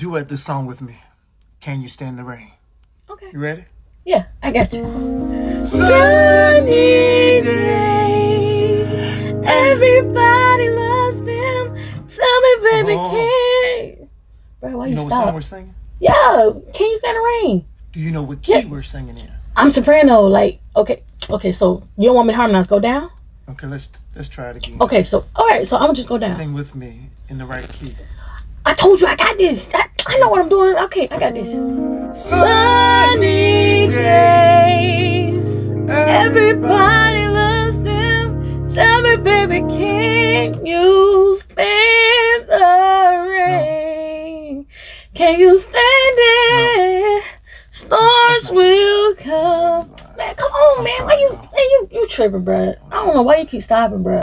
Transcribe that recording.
duet this song with me. Can you stand the rain? Okay. You ready? Yeah, I got you. Sunny days. Everybody loves them. Tell me, baby, Oh. can bro, why You you know what song stop? we're singing? Yeah, can you stand the rain? Do you know what key Yeah. we're singing in? I'm soprano. Like, okay, so you don't want me to harmonize? Go down. Okay, let's try it again. Okay, so all right, so I'm gonna just go down. Sing with me in the right key. I told you I got this. I know what I'm doing. Okay, I got this. Sunny days. Everybody loves them. Tell me, baby, can you stand the rain? Can you stand it? Storms will come. Man, come on, man. Why you tripping, bruh? I don't know why you keep stopping, bruh.